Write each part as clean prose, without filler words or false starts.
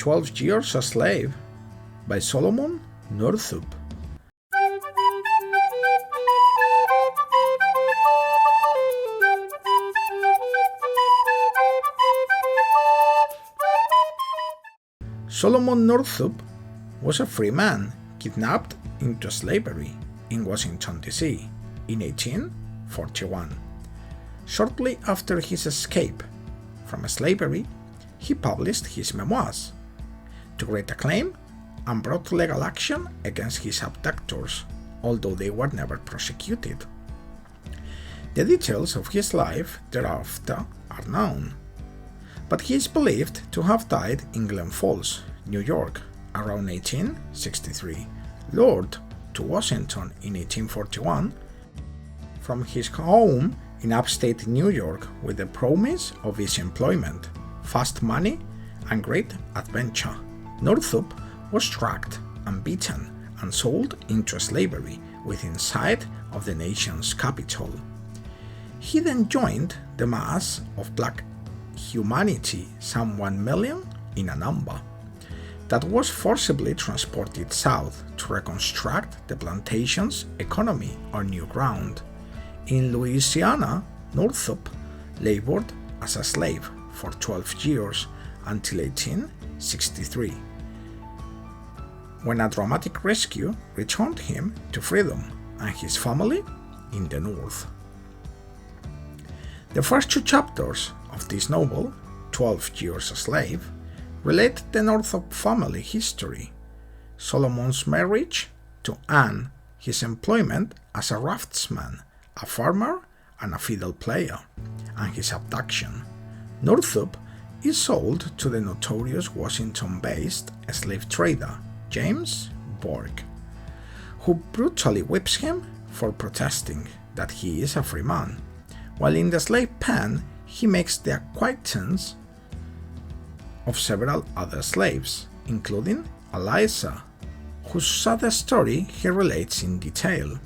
12 Years a Slave by Solomon Northup. Solomon Northup was a free man kidnapped into slavery in Washington, D.C. in 1841. Shortly after his escape from slavery, he published his memoirs to great acclaim and brought legal action against his abductors, although they were never prosecuted. The details of his life thereafter are known, but he is believed to have died in Glens Falls, New York, around 1863, lured to Washington in 1841 from his home in upstate New York with the promise of easy employment, fast money, and great adventure. Northup was tracked and beaten and sold into slavery within sight of the nation's capital. He then joined the mass of black humanity, some 1 million in a number, that was forcibly transported south to reconstruct the plantation's economy on new ground. In Louisiana, Northup labored as a slave for 12 years until 1863, when a dramatic rescue returned him to freedom and his family in the North. The first 2 chapters of this novel, 12 Years a Slave, relate the Northup family history, Solomon's marriage to Anne, his employment as a raftsman, a farmer, and a fiddle player, and his abduction. Northup is sold to the notorious Washington-based slave trader James Bourke, who brutally whips him for protesting that he is a free man. While in the slave pen, he makes the acquaintance of several other slaves, including Eliza, whose sad story he relates in detail.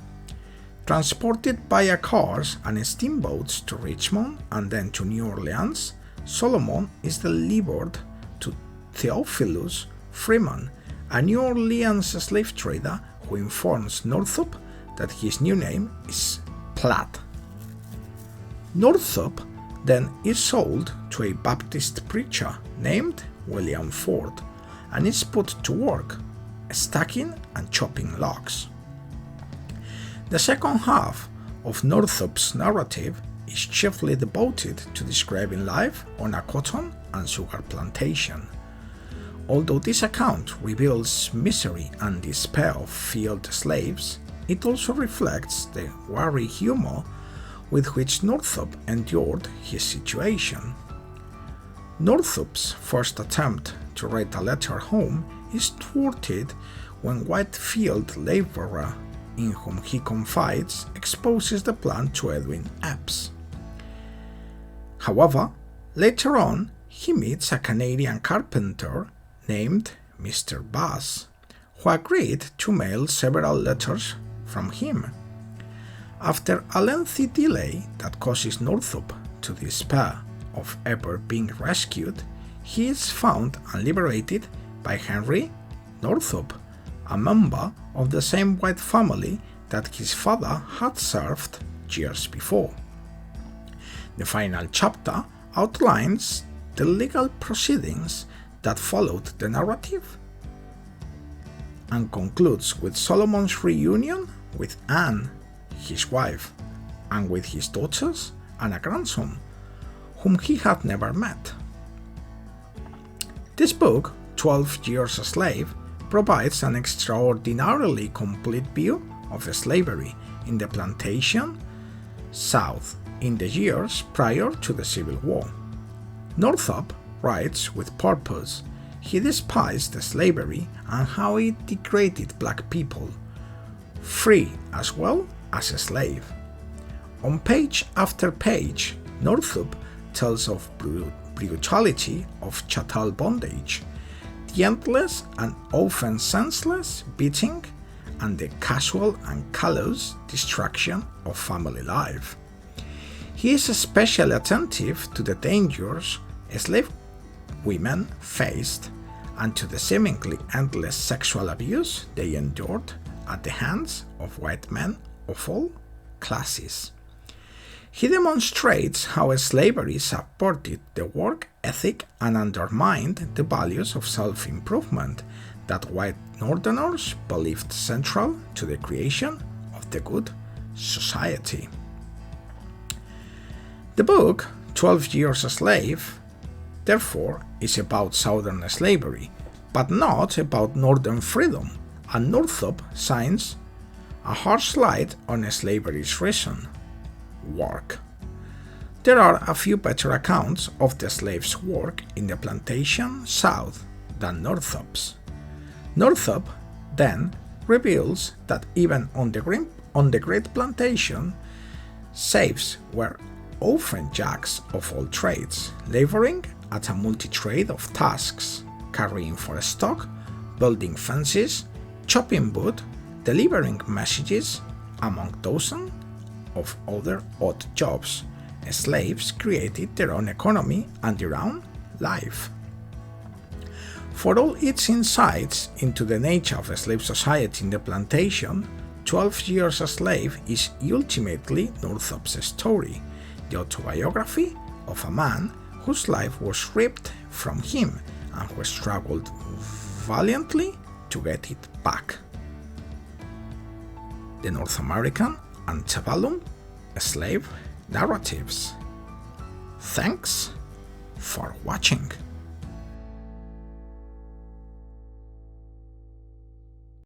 Transported via cars and steamboats to Richmond and then to New Orleans, Solomon is delivered to Theophilus Freeman, a New Orleans slave trader who informs Northup that his new name is Platt. Northup then is sold to a Baptist preacher named William Ford and is put to work stacking and chopping logs. The second half of Northup's narrative is chiefly devoted to describing life on a cotton and sugar plantation. Although this account reveals misery and despair of field slaves, it also reflects the wary humor with which Northup endured his situation. Northup's first attempt to write a letter home is thwarted when white field laborer in whom he confides exposes the plan to Edwin Epps. However, later on, he meets a Canadian carpenter named Mr. Bass, who agreed to mail several letters from him. After a lengthy delay that causes Northup to despair of ever being rescued, he is found and liberated by Henry Northup, a member of the same white family that his father had served years before. The final chapter outlines the legal proceedings that followed the narrative and concludes with Solomon's reunion with Anne, his wife, and with his daughters and a grandson, whom he had never met. This book, 12 Years a Slave, provides an extraordinarily complete view of slavery in the plantation South in the years prior to the Civil War. Northup writes with purpose. He despised slavery and how it degraded black people, free as well as a slave. On page after page, Northup tells of brutality of chattel bondage, the endless and often senseless beating, and the casual and callous destruction of family life. He is especially attentive to the dangers slave women faced and to the seemingly endless sexual abuse they endured at the hands of white men of all classes. He demonstrates how slavery supported the work ethic and undermined the values of self-improvement that white Northerners believed central to the creation of the good society. The book, 12 Years a Slave, therefore, is about Southern slavery, but not about Northern freedom, and Northup shines a harsh light on slavery's reason: work. There are a few better accounts of the slaves' work in the plantation south than Northup's. Northup then reveals that even on the great plantation, slaves were often jacks of all trades, laboring at a multitude of tasks, carrying for stock, building fences, chopping wood, delivering messages, among dozens of other odd jobs. Slaves created their own economy and their own life. For all its insights into the nature of a slave society in the plantation, 12 Years a Slave is ultimately Northup's story, the autobiography of a man whose life was ripped from him and who struggled valiantly to get it back. The North American Antebellum slave narratives. Thanks for watching.